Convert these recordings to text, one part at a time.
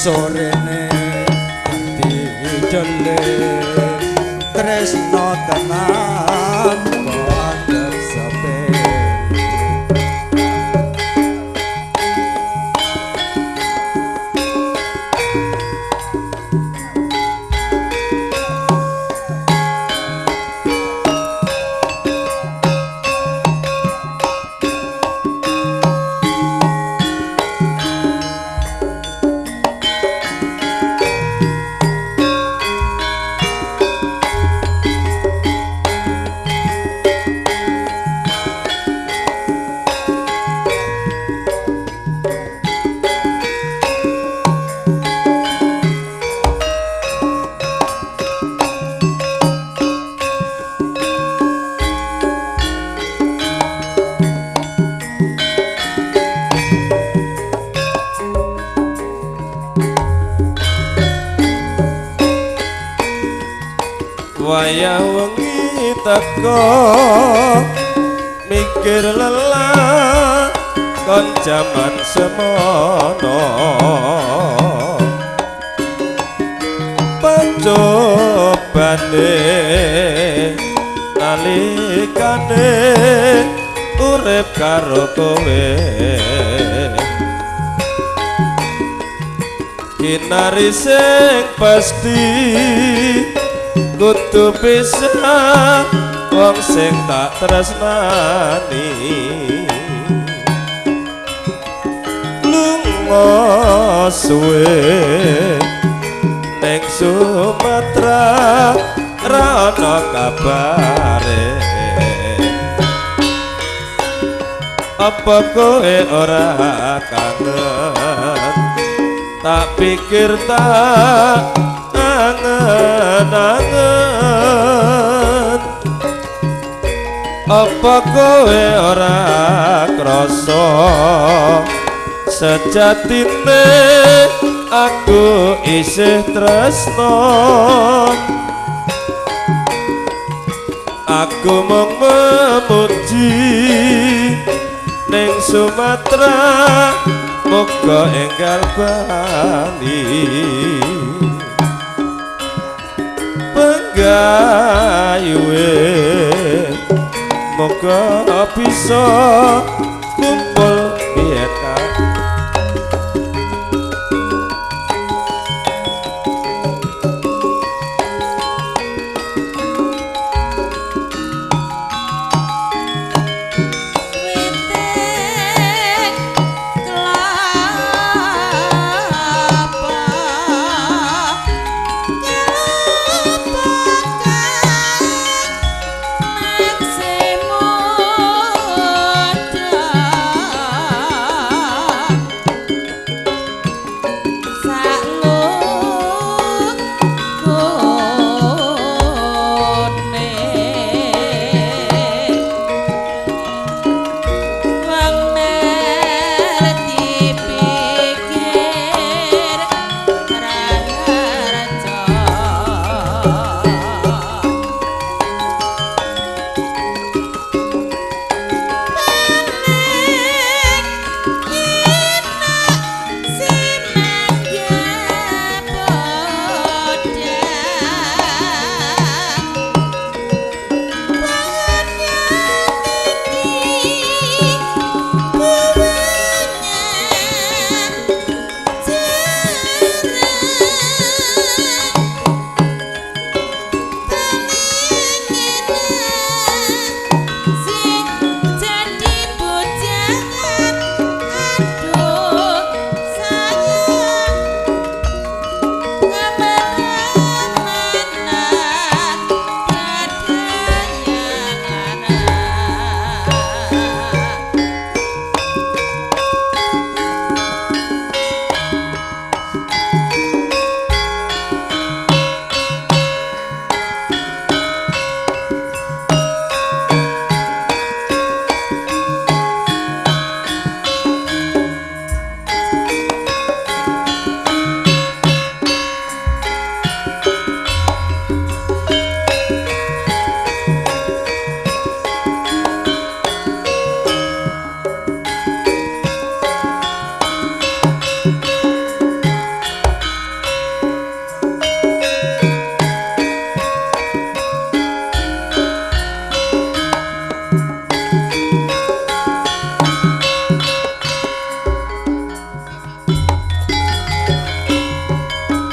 sorene dijele tresno tenan kok sepe wayah wengi teko mikir lelah kon jaman semono pancobane nalikane urip karo kowe kinari sing pasti kudu bisa wong sing tak tresnani lunga suwe ning Sumatera ra ana kabare apa kowe ora kangen tak pikir tak angen-angen apa kowe ora krasa sejatine aku isih tresno aku mung memuji ning Sumatera muga enggal bali penggayuwe moga bisa kumpul biyen Terima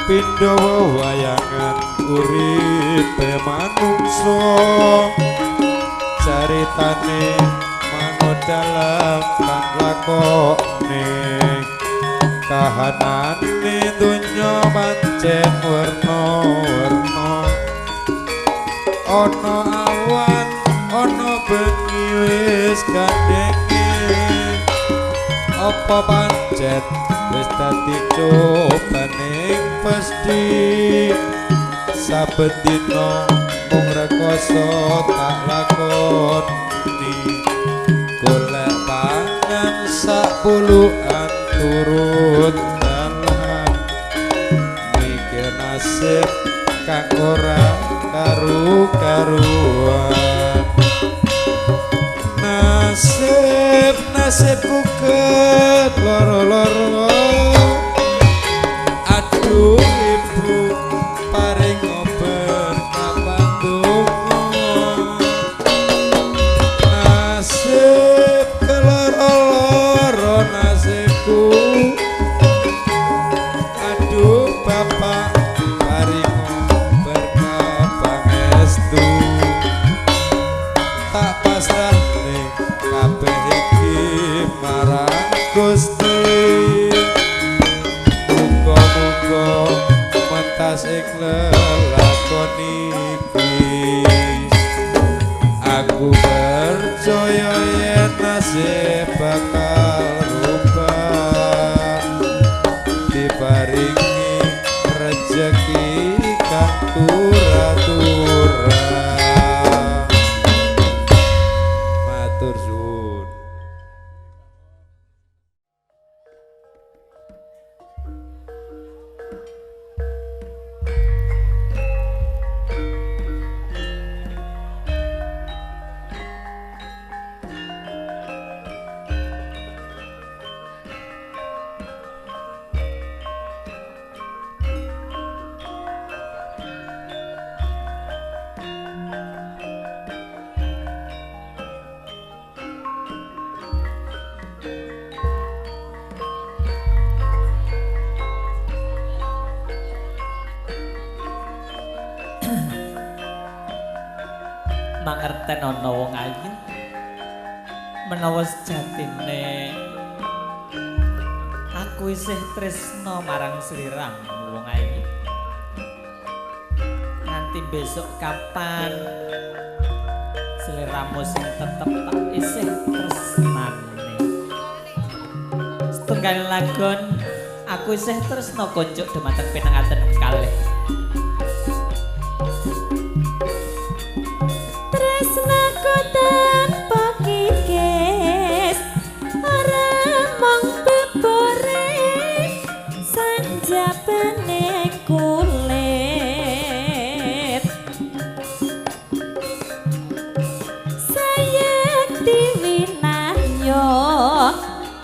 pindha wewayangan uripe manungsa caritane manut dalam kang lakone kahanane donya pancen werna-werna ana awan ana bengi wis gandenge apa pancet wis dadi cobaning pasti saben dina mung rekoso tak lakoni golek pangan sapuluhan turut dalan mikir nasib kang ora karu-karuan nasibku keloro-loro aduh ibu paring obat kapan donga nasib keloro-loro nasibku aduh bapak paring obat kapan estu tak pasrah ning kabeh iki marang Gusti muga-muga mentas ing lelakon iki aku percaya yen nasib bakal rubah diparingi rejeki kang turah-turah matur suwun. mangerten ana wong ayu menawa sejatine aku isih tresna marang sliramu wong ayu nganti besok kapan sliramu sing tetep tak isih tresnane setunggal lagon aku isih tresna konjuk dumateng pinanganten kalih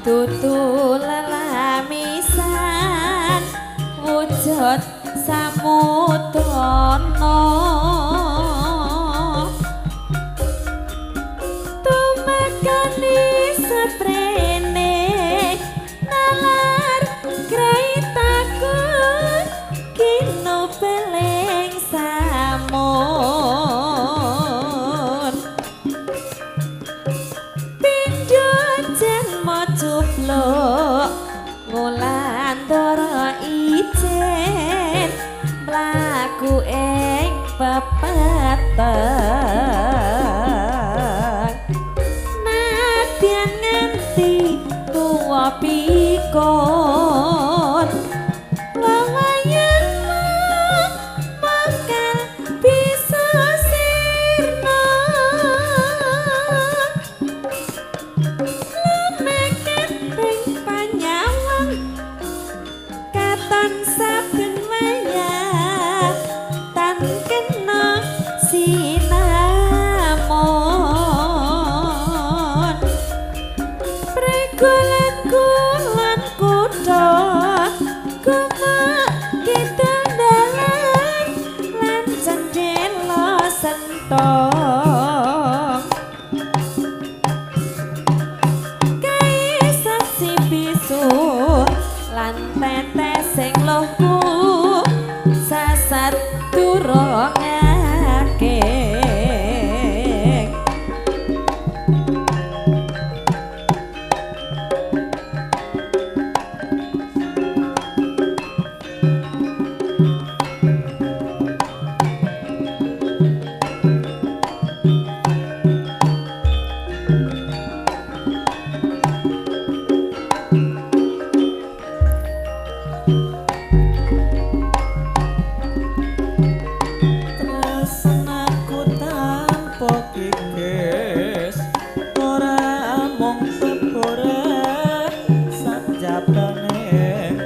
tutu lelamisan wujud samudana tumakani saprene nalar kraitaku kino peleng samun Cupluk ngulandara ijen mlaku ing pepeteng nadyan nganti tuwa pikun wewayangmu bakal bisa sirna saben wayah tan kena sinamon pregolan kulan kutha kumak kita dalan lan cendela sentong kae saksi bisu lan tetes sing lohku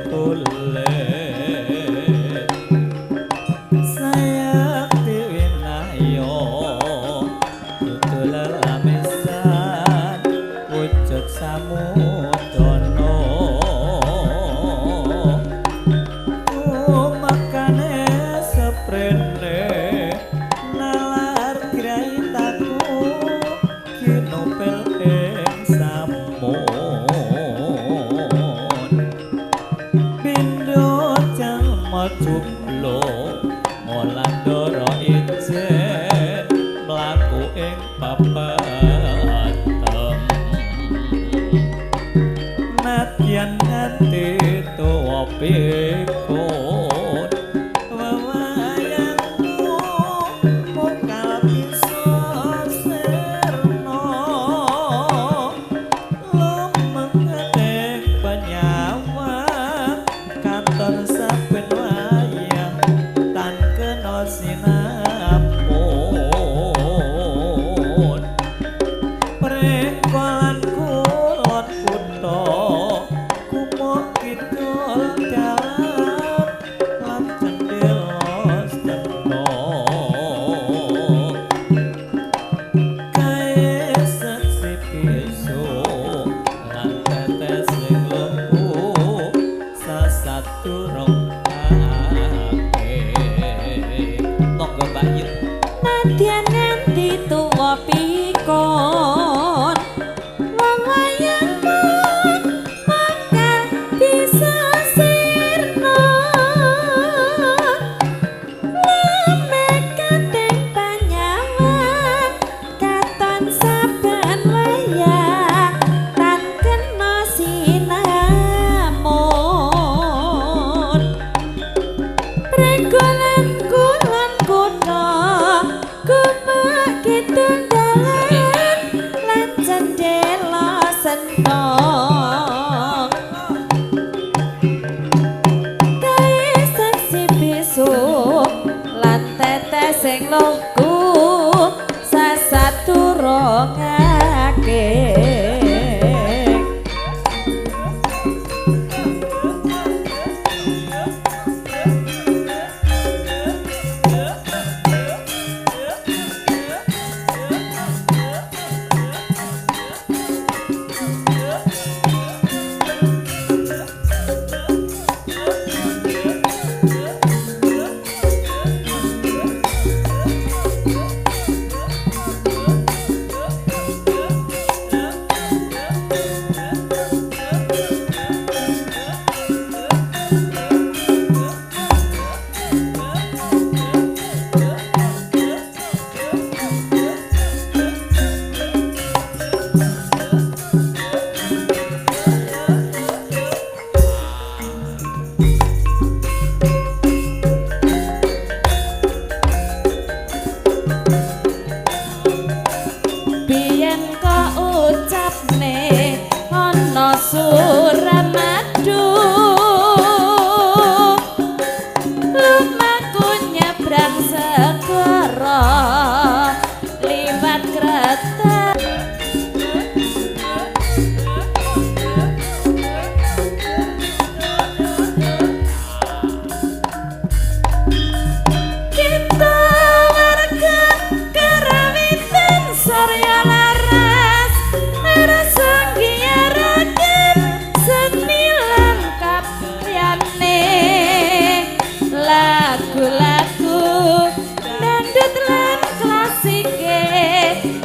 kulit saya diwinayo dudul lamisan wujud samudono makane seprene nalar graitaku kinopel ing samun pindho jalma jublo molandara ijen mlaku ing papatem nadyan nganti tuwa pikun wewayangku pokal bisa sirna lumengedek penyawang katon saben wayang tan kena sinapun prekolan kulon kutha kumuk kidul dalan lan cendela steno kae saksi piso lan tetes ing lembu sasaturung ake tonggo bayu nadyan nganti tuwa pikun wewayangmu bakal bisa sirna lumekadeng panyawan katon saben wayah tan kena sinamun regolan kulon kutha kumak kidul dalan lan cendela sentong kae saksi bisu lan tetes sing lohku sasaturungake biyen kok ucapne ana suramadu lumaku nyebrang segara liwat kereta kita warga karawitan sarya laras rasa giaraken seni lan karyane lagu-lagu dangdut lan klasike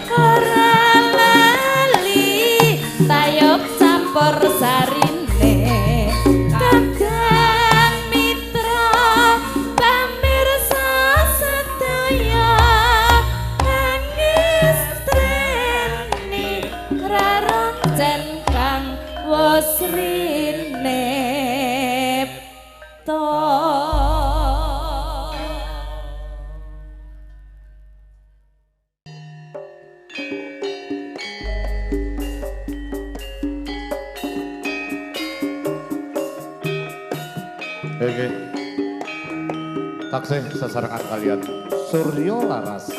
ora lali tayub campur sarine kadang mitra pamirsa sedaya nangis treni raroncen kang wis rinepto Oke. Taksih sesarengan kalian Suryo Laras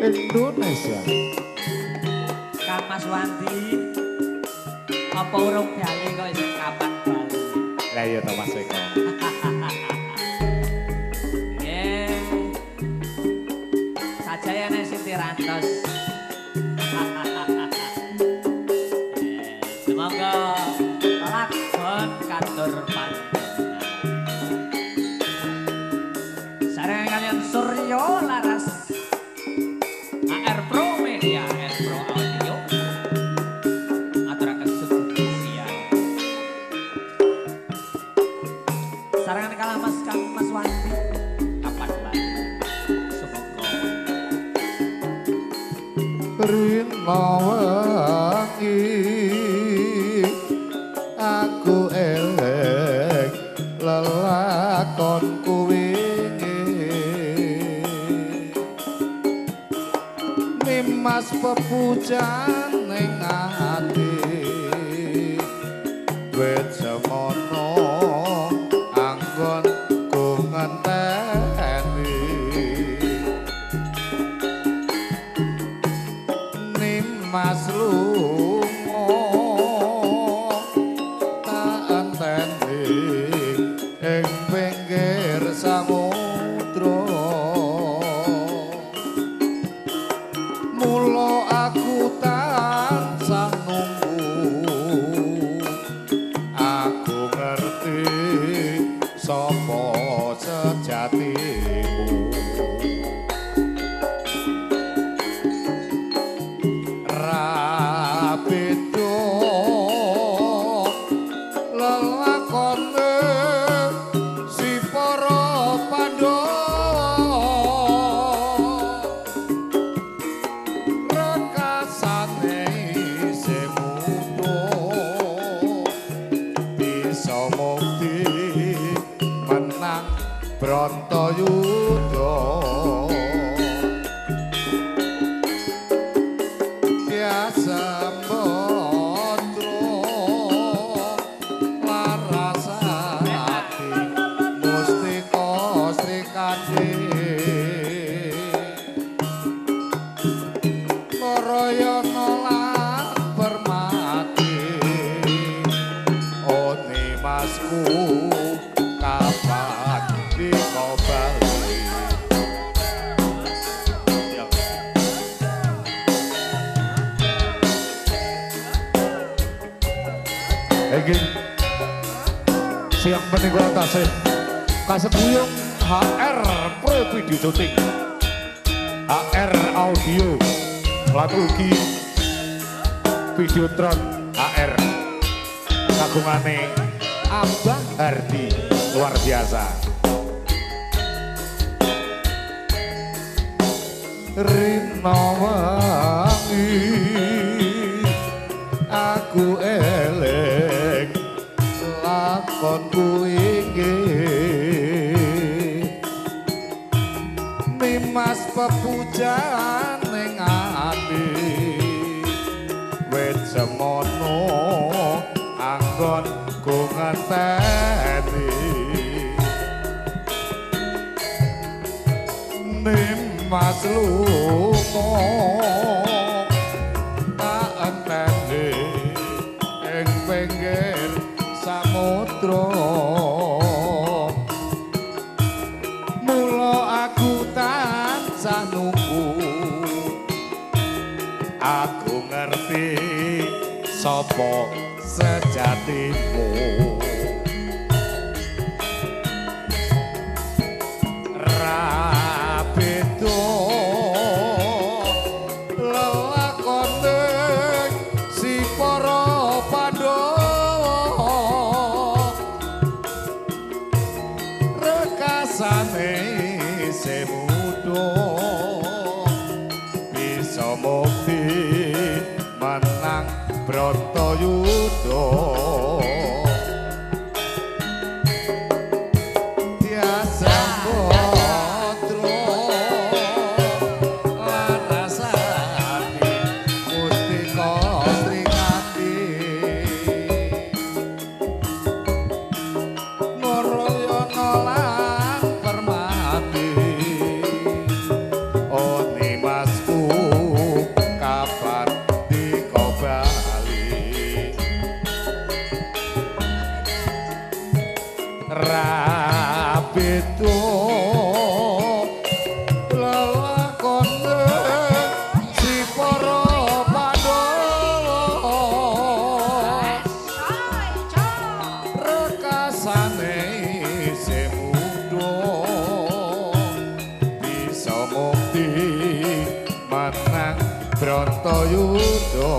Indonesia. Kang Mas Wandi apa urung bali kok isih kapan bali ayo to Mas Eko. Nggih. Sajayane Siti Rantos. Semoga lakon katur panjenengan. Sareng kalian Suryo Laras. AR Pro Media, AR Pro Audio. Aturaken sukses. Sarangan kalah Mas Kang Mas Wandi. Kapan lagi? Semoga Rino wengi aku elek lelakonku wingi Nimas pepujan ning ati wit semono anggon ku ngenteni Nimas lunga tak enteni ing pinggir samudra mula aku tansah nunggu aku ngerti sapa sejatimu rapido lelakone si para Pandhawa rekasane isih muda bisa mukti menang Bratayuda biasa mbotro larasati mustika Srikandi Narayana lan Permati Oni masku kapan dikobali Iki siang menika tasih kasebuyung HR Pro Video Shooting HR Audio lan ugi Videotron HR kagungane Abah Hardi luar biasa Rino wangi aku elek lakonku inggih Nimas pepujan ning ati wit semono anggon ku ngenteni Nimas lunga tak enteni ing pinggir samudra mula aku tansah nunggu aku ngerti sapa sejatimu rapido lelakone si para Pandhawa rekasane isih muda bisa mukti menang Bratayuda biasa mbotro larasati mustika Srikandi Narayana lan Permati rapitu lelakon si para Pandhawa rekasane isih muda bisa mukti menang Bratayuda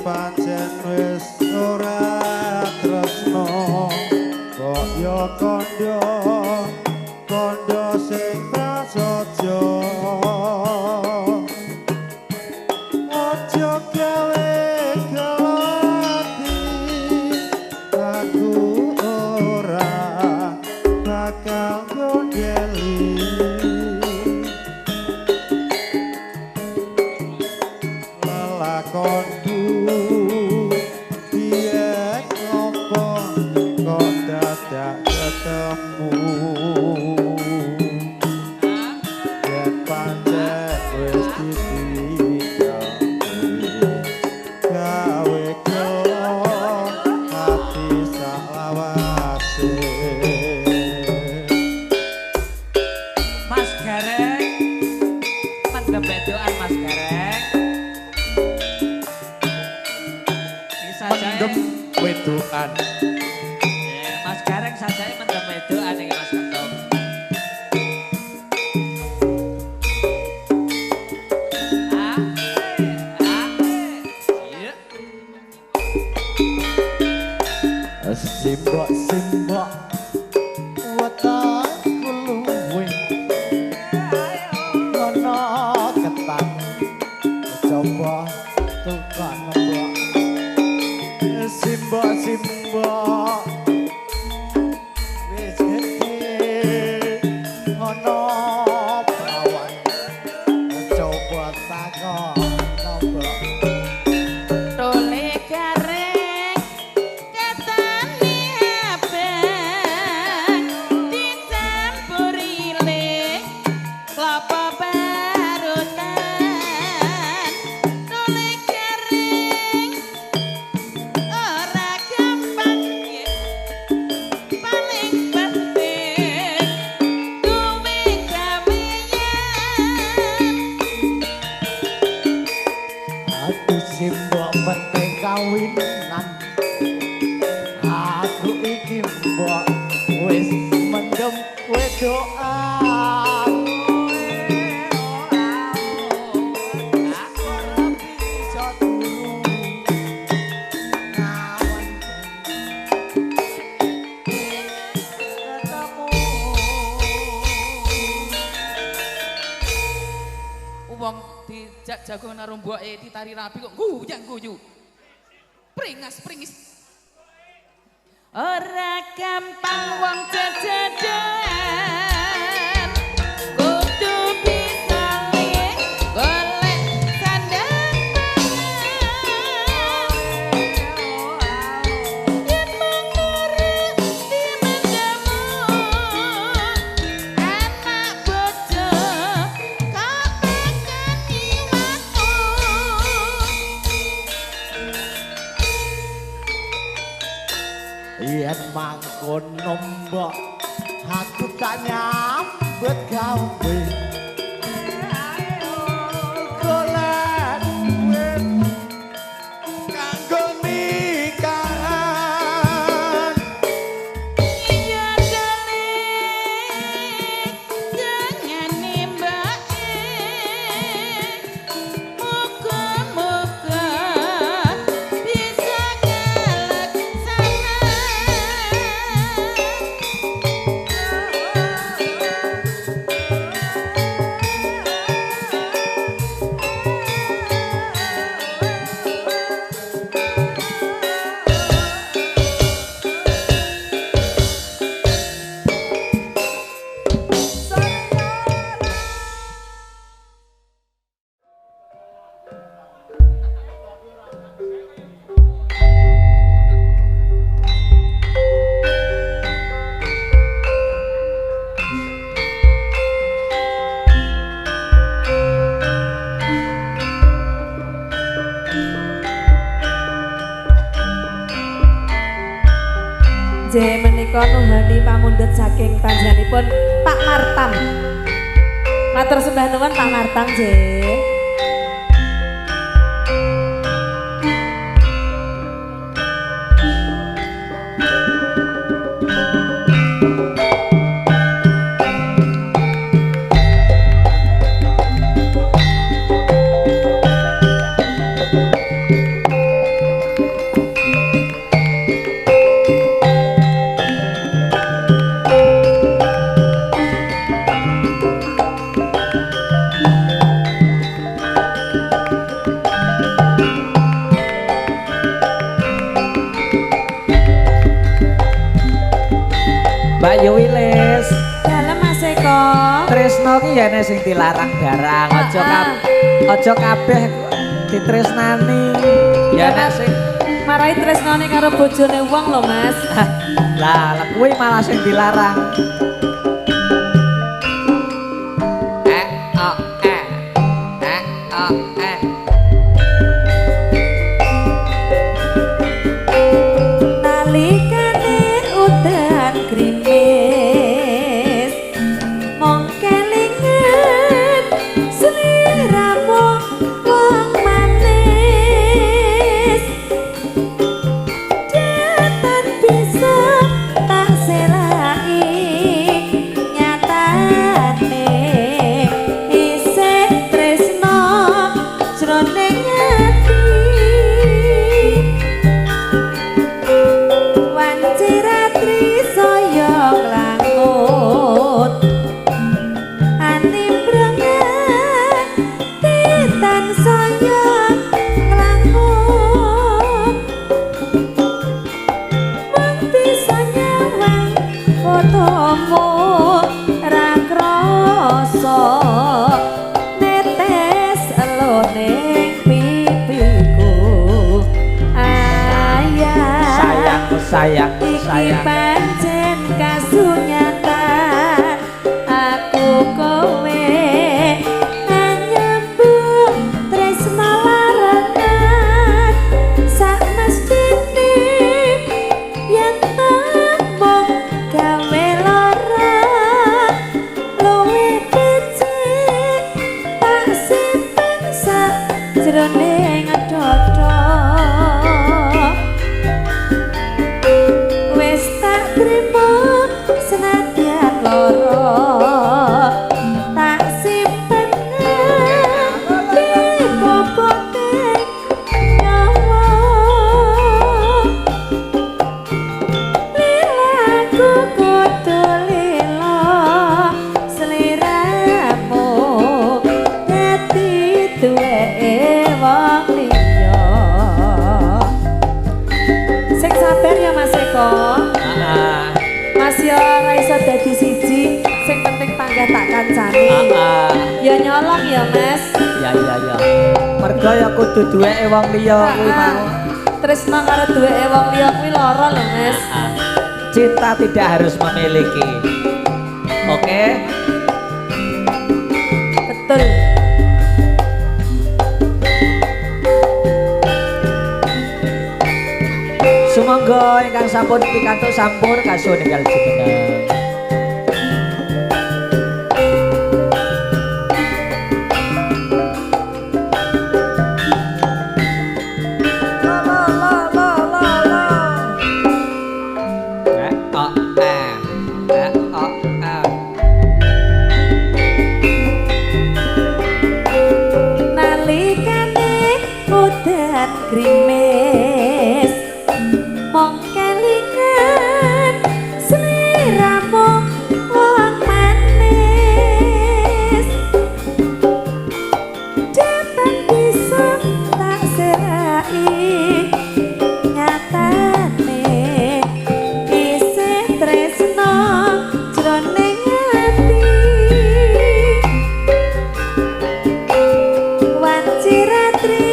pancen wis ora tresno kok yo kondo sing prasaja aja gawe gelati aku wedokan. Mas Gareng sajake mendem wedokan iki Mas Kentung. Simbok wetan kuluwe ngono ketan coba tukang nembok simbok wis gede ngono prawan coba takon nembok Tole gareng katane abang dicampuri le kelapa barutan tole gareng ora gampang paling penting duwe gawean aku simbok penting kawinan aku iki mbok wis mendem wedokan ora bisa turu ngawan Wong dijak jago naro mboke ditari rapi kok guyang guyu. Pringas pringis. ora gampang wong jejedan kudu bisa le golek sandang yen mengurip di mendamu anak bojo kapekan iwakku yen mangkon nombok aku tak nyambut gawe golek duit kanggo nikahan iya dalih jangan nimbake muga-muga bisa J menika nuhani pamundhut saking panjenenganipun Pak Martam. Matur sembah nuwun Pak Martam J. Mbak Yuwilis, Dalem Mas Eko. tresno ki yene sing dilarang barang, aja kabeh ditresnani. Ya nek sing Marai tresnane karo bojone wong lho Mas. lah kuwi malah sing dilarang. Nalikane udan krimis mong kelingan sliramu wong manis nyawamu ra krasa netes eloning pipiku ayah sayang iki pancen kasunyatan aku kowe nyambung tresna larangan sak mestine yen tambah gawe lara luwe becik tak simpen sak jroning dodo wis tak trimo senadyan lara tak simpen di bobote nyawa lilaku kudu lila seliramu dadi duweke wong liya sing sabar ya Mas Eko Mas ya ora iso dadi siji sing penting panggah tak kancani ya nyolong ya Mas ya mergo ya kudu duweke wong liya kuwi mau tresna karo duweke wong liya kuwi lara lho Mas cinta tidak harus memiliki oke betul sumangga ingkang sampun pikantuk sampur kasuh ninggal jumeneng nalikane udan grimis mong kelingan sliramu wong manis datang bisa tak serai nyatane isih tresno jroning ati wanci ratri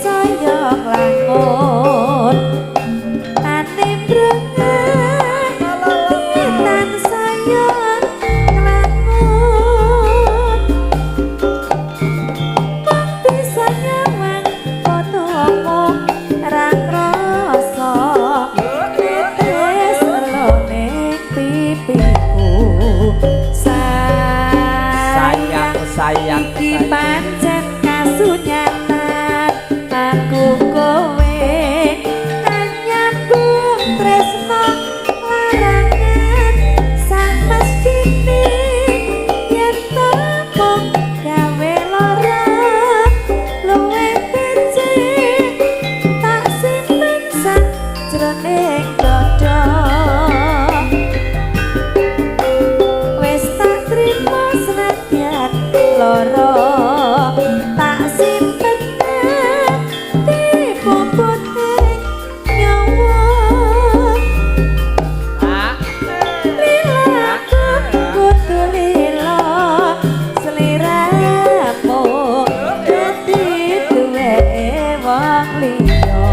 saya nglangun ati brengan tan saya nglangun bisa nyawang fotomu ra krasa tetes eloning pipiku sayang iki pancen kasunyatan aku kowe nyambung tresna larangan sak mestine yen tamung gawe lara luwe becik tak simpen sak jroning dodo wis tak trimo senadyan lara tak simpen di bobote nyawa lilaku kudu lila seliramu dadi duweke wong liya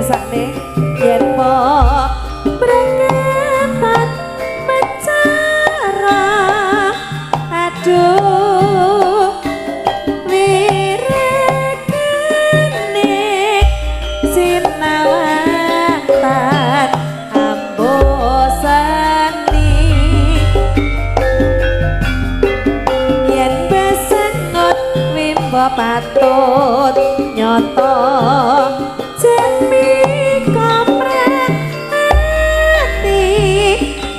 ngrasakne yen po berkepat mencara aduh wirekene sinawatan ambosani yen besengot wimbo patut nyoto jemi kompreh hati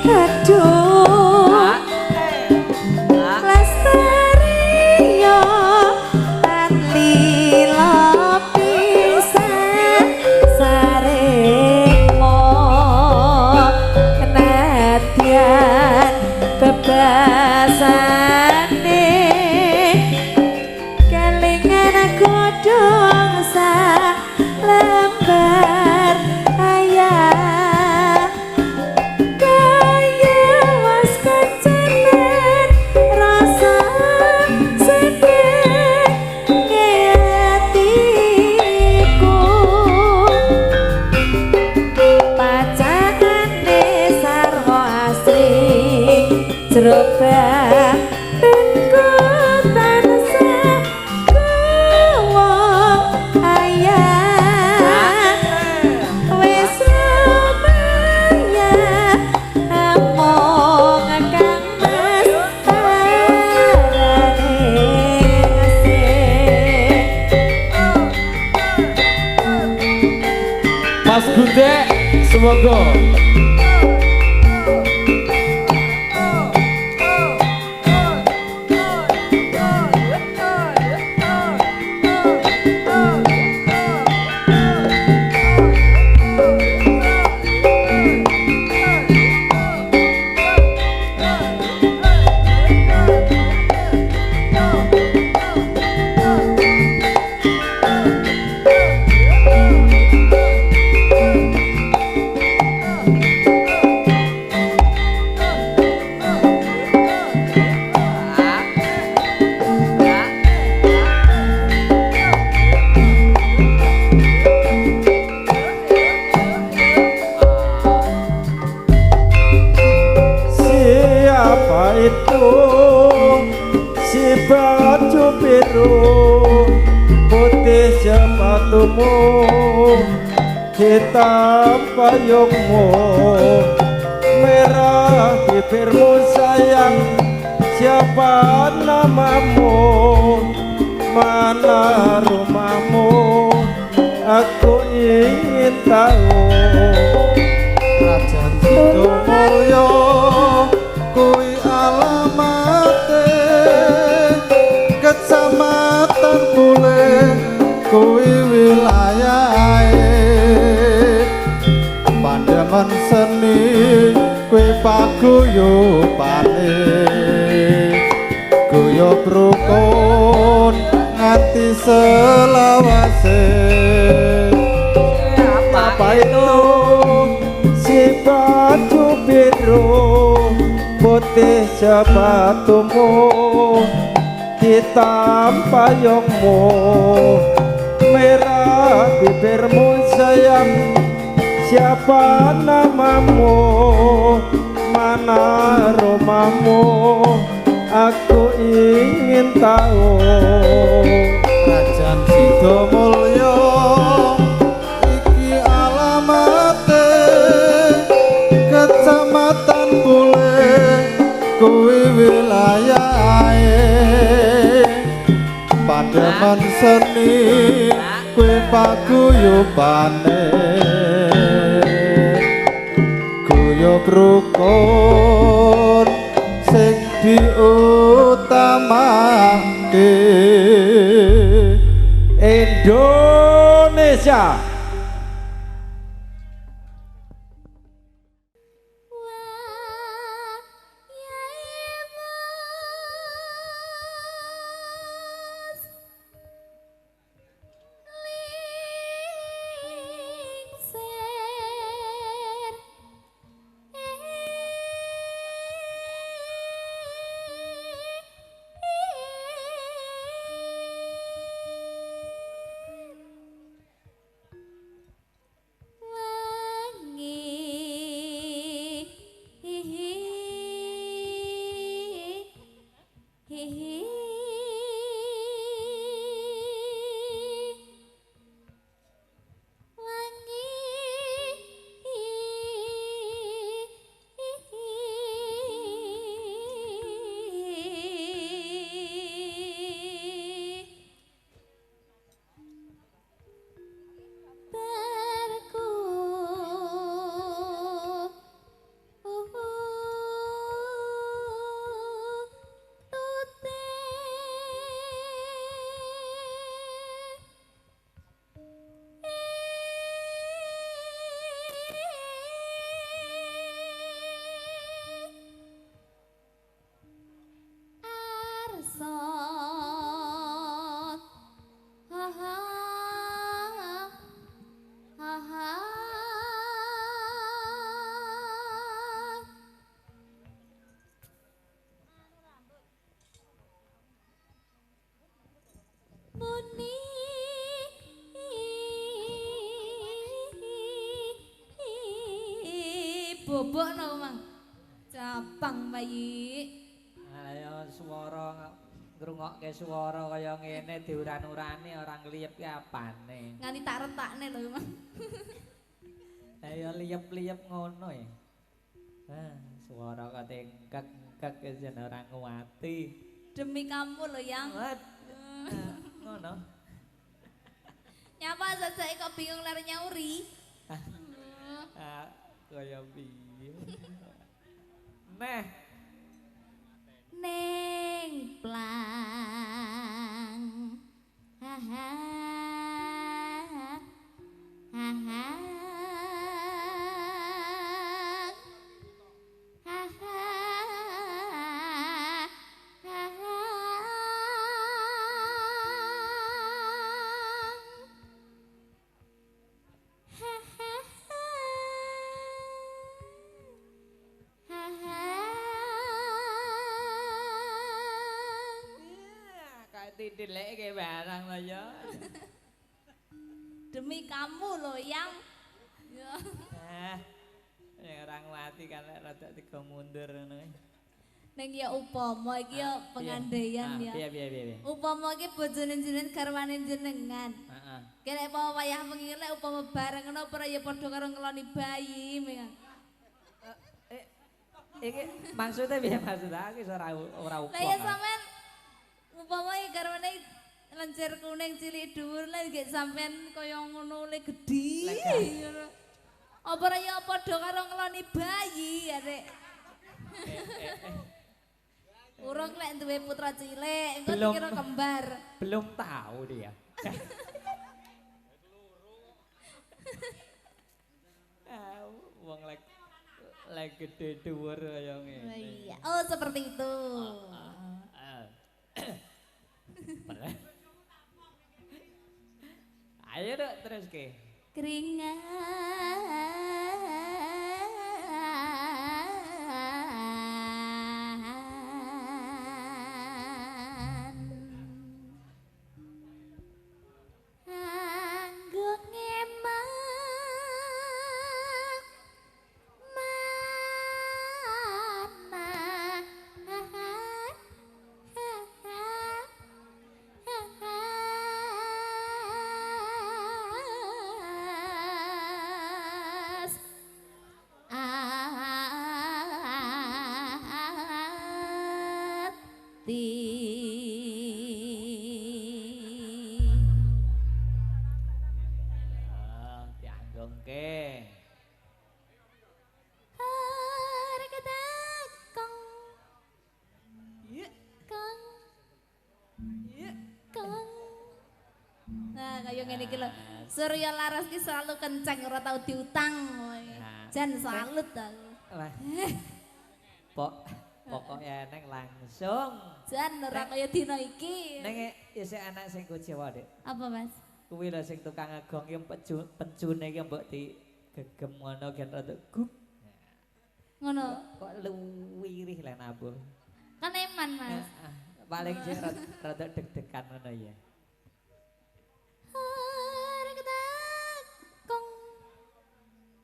aduh lestari yo lan lila pisan saremo kenatian kebasane kelingan godhong sa lembar ayah kaya was kecenet rasa sedih ngetiku pacane sarwa asring jerobak tenku tansah kuwo ayah wis lumayan among kang mas parane Mas Gundek semoga siapa itu si baju biru putih sepatumu hitam payungmu merah bibirmu sayang siapa namamu mana rumahmu aku ingin tahu Rajan Sidomulyo kui alamate kecamatan Bule kui wilayahe Pandemen seni kui paguyubane guyub rukun nganti selawase apa itu si baju biru putih sepatumu hitam payungmu merah bibirmu sayang siapa namamu mana rumahmu aku ingin tahu Rajan Sidomulyo iki alamate kecamatan Bule kuwi wilayahe Pademan seni kuwi paguyubane guyub rukun sing diutamake Indonesia bobokno Mang. Capang bayi. Ayo swara ngrungokke swara kaya ngene diuran-urani ora ngliyep ki apane. Nganti tak retakne lho Mang. Ayo liyep-liyep ngono ya. Swara kok engkek-engkek jen ora nguwati. Demi kamu lho yang. Ngono. Nyapa sajake kok bingung lari nyauri. Kaya piye. Meh Neng plang. Ha ha. Ha ha. Ha ha. Ha ha. dideleke barang lho ya. Demi kamu loh yang. Yang orang mati kan rada tiga mundur ngono. Neng ya upama iki ya pengandaian ya. Piye. Upama iki bojone jenengan garwane jenengan. Heeh. Kene apa wayah wengi lek upama bareng ngono ora ya padha karo ngeloni bayi mengan. Iki maksudnya piye maksudnya? Iki ora upama. Lah ya sampean upama iki garwane lencir kuning cilik dhuwur lek nggih sampean kaya ngono le gedhi ngono. Apa ora ya padha karo ngeloni bayi ya, Rek? Urung lek duwe putra cilik, engko dikira kembar. Belum tahu dia. Wong lek gede dhuwur kaya ngene. Oh iya. Oh, seperti itu. Ayo dok terus ke. Keringan anggo ngemak Dianggongke. Nah, kayak ngene iki lho. Surya Laras ki selalu kenceng ora tau diutang. Jan salut aku. Lah. Pokoknya neng langsung. Jan ora kaya dina iki. Neng isih anak sing Jawa, Dik. Apa, Mas? Kuwi lho sing tukang agong ki pencune ki mbok digegem ngono gen rada gup. Ngono. Kok luwirih lah nabur. Kan eman, Mas. Paling sih rada deg-degan ngono ya.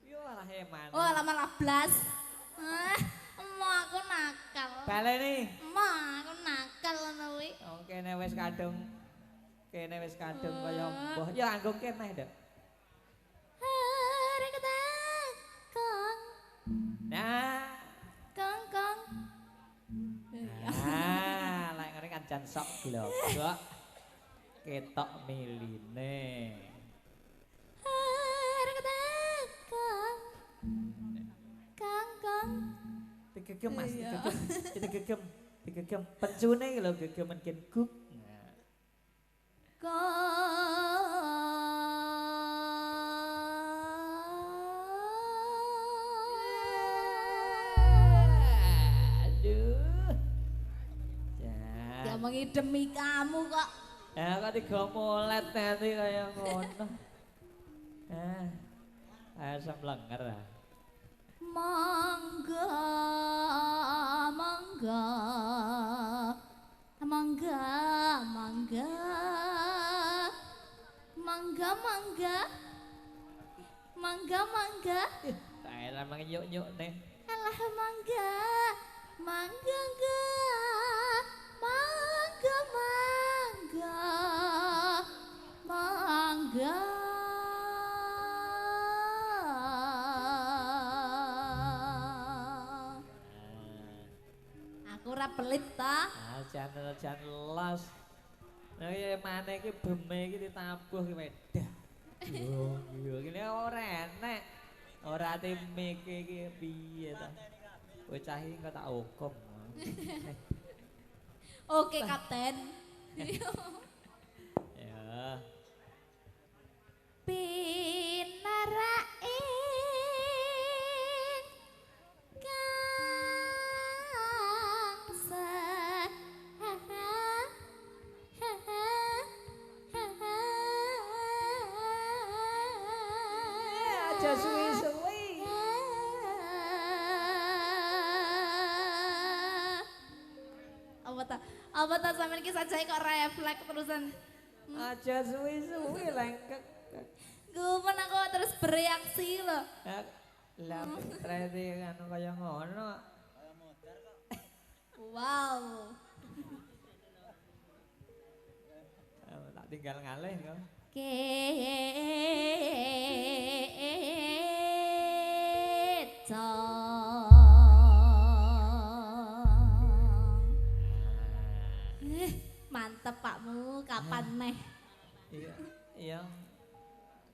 Yo malah eman. Oh, malah blas. Emang aku nakal. Baleni. Emang aku nakal ngono kuwi. Oh, kene wis kadung kaya mbah. Ya anggo kene, Dok. Nah, Kong. lek ngene kan jan sok glogok. Ketok miline. Kong. Digegem Mas, digegem. Pencune iki lho gegemen gen gup. Aduh. Ya mengi demi kamu kok. Ya kok digomolet nanti kaya ngono. Asam lenger ah. Mangga lah mang yuk nih. Alah mangga, mangga ga, mangga mangga, mangga. Aku ora pelit ta. Jan los. Nah ya mana iki beme iki ditabuh ki wedah. Yo kene ora enek. Ora teme iki piye ta. Bocah iki engko tak hukum. Oke, Kapten. Ya. Pinaraing Aja suwi-suwi. Apa ta sampean iki sajae kok refleks terusan. Aja suwi-suwi lengkek. Gumen aku terus bereaksi loh. Lah trene anu kaya ngono. Wow. Tak tinggal ngalih kok. Mantep Pakmu, kapan neh? Iya.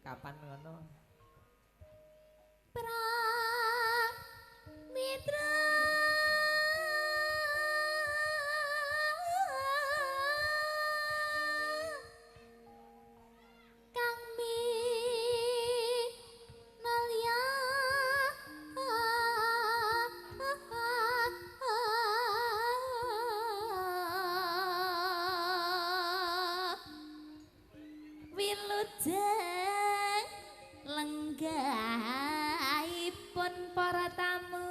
Kapan ngono? Mitra Kang Minalya Wilujeng lenggahipun para tamu.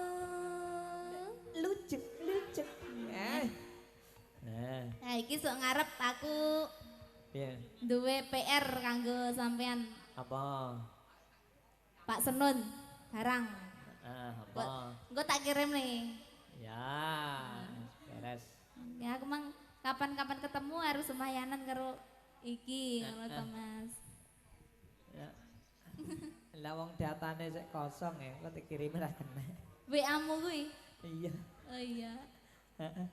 Lucu. Nah, iki sok ngarep aku Iya. duwe PR kanggo sampean Apa? Pak Senun barang. Apa? Engko tak kirim nih. Ya, beres. Ya aku mang kapan-kapan ketemu harus semayanan karo iki ngono to Mas. Ya. Lah wong datane sik kosong ya, kok dikirim ra kena. WA-mu kuwi. Iya. Oh iya. Heeh.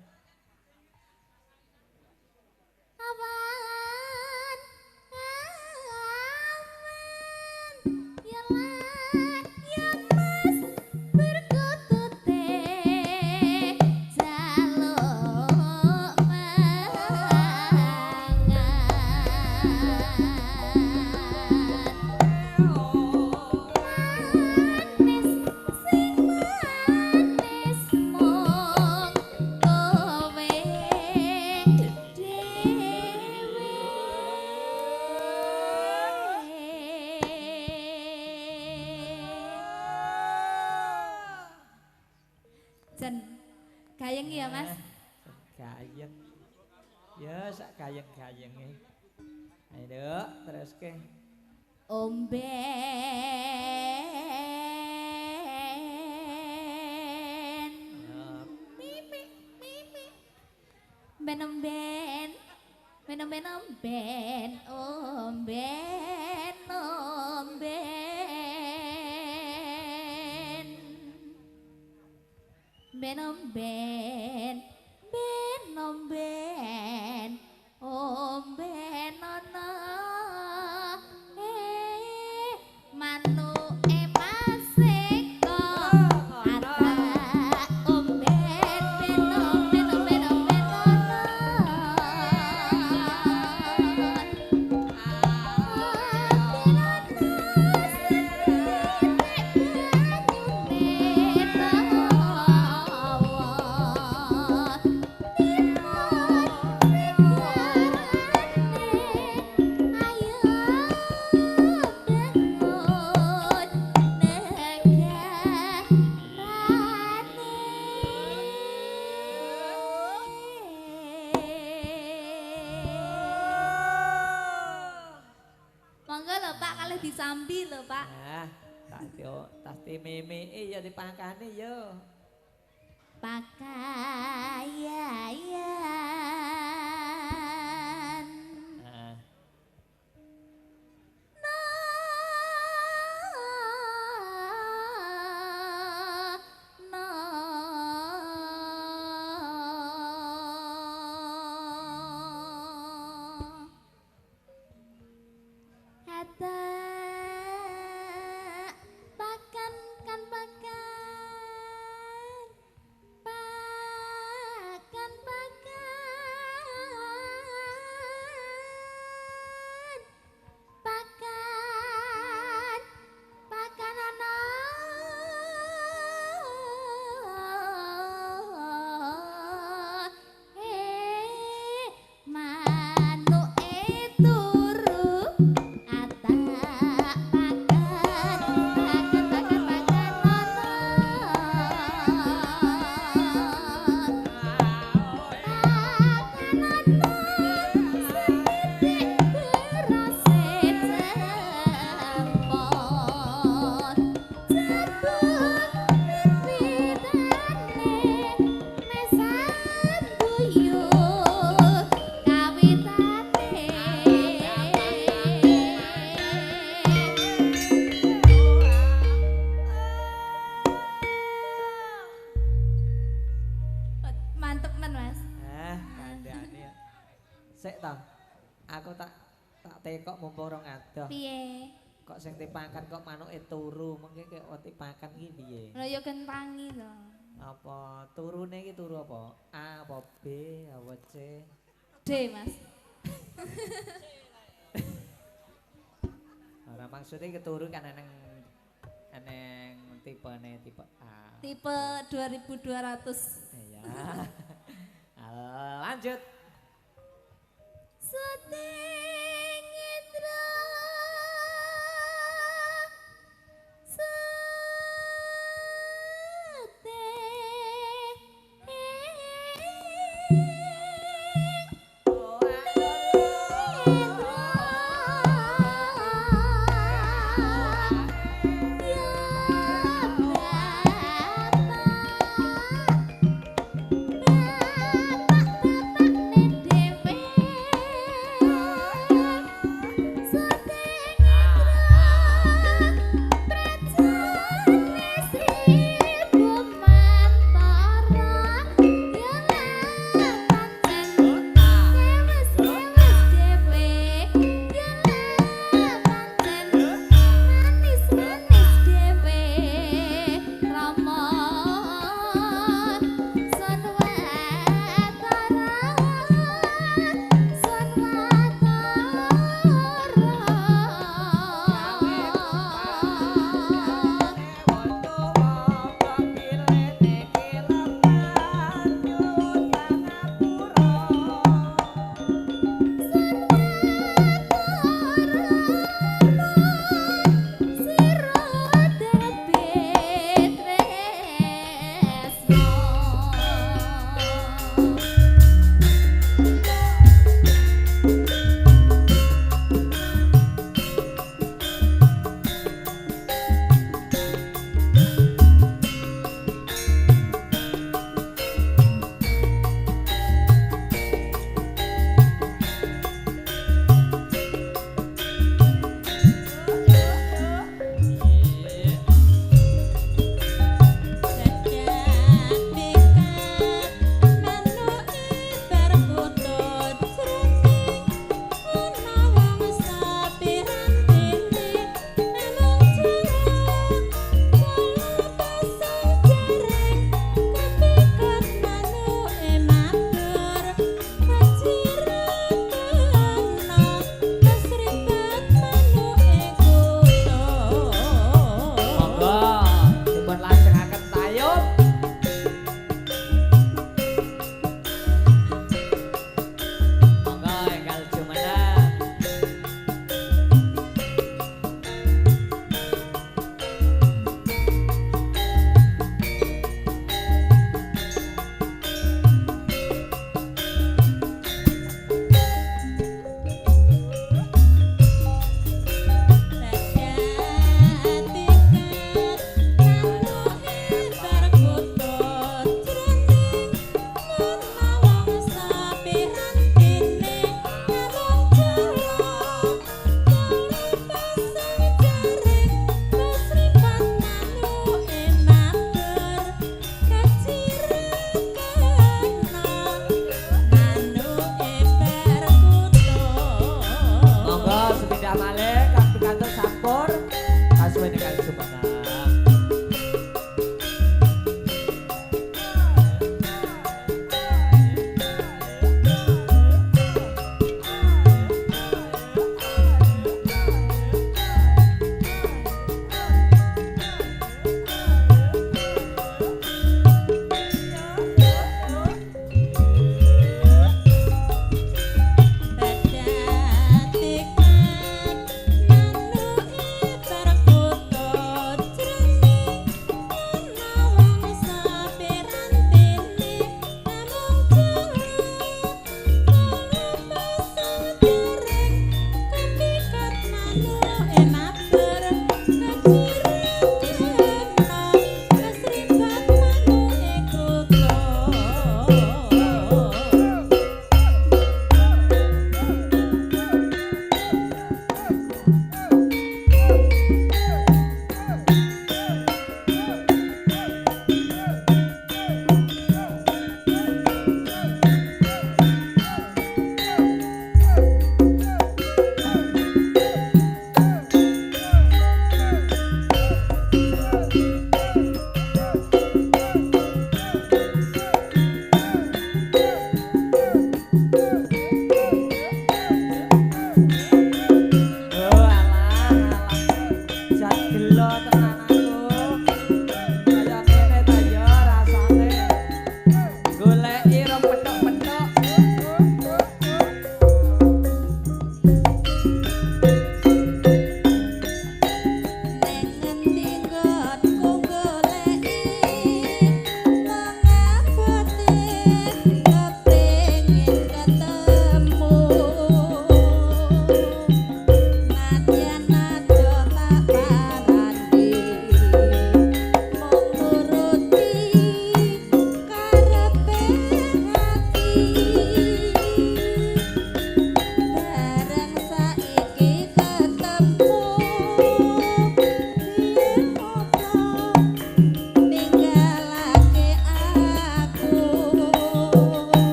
Aman, aman, yalah, ya mas berkutute jaluk manis sing manis mung kowe Jan, gayeng ya Mas? Gayeng. Ya sak gayeng-gayenge. Ayo Duk, teruske. Omben mimi mimi ben omben ben omben omben omben omben ben omben ben omben omben ana manuk maseko ata omben ben omben omben omben ana tasti meme ya dipangkane yo. Pakaian Nah, Kata pakan kan pakan pakan pakan pakan manuk turu ata pakan pakan pakan mantep men mas. kandhane. Sik to. Aku tak tekok mumpung rong adoh. Piye? Kok sing dipangkan kok manuke turu, mengke kok dipakan iki piye? Lho ya kentangi to. Apa turune iki turu apa? A apa B apa C? D mas. Ora maksudnya keturu kan eneng tipene tipe A. Tipe 2200. Ya. Lanjut. Suting indra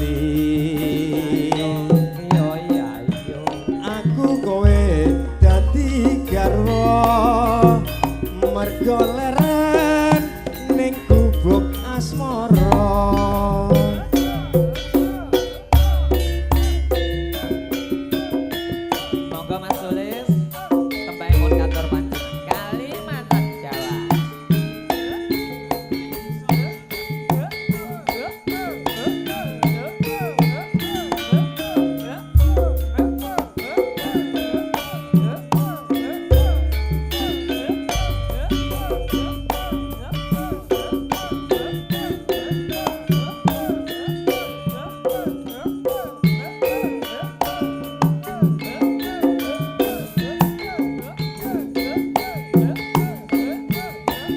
ati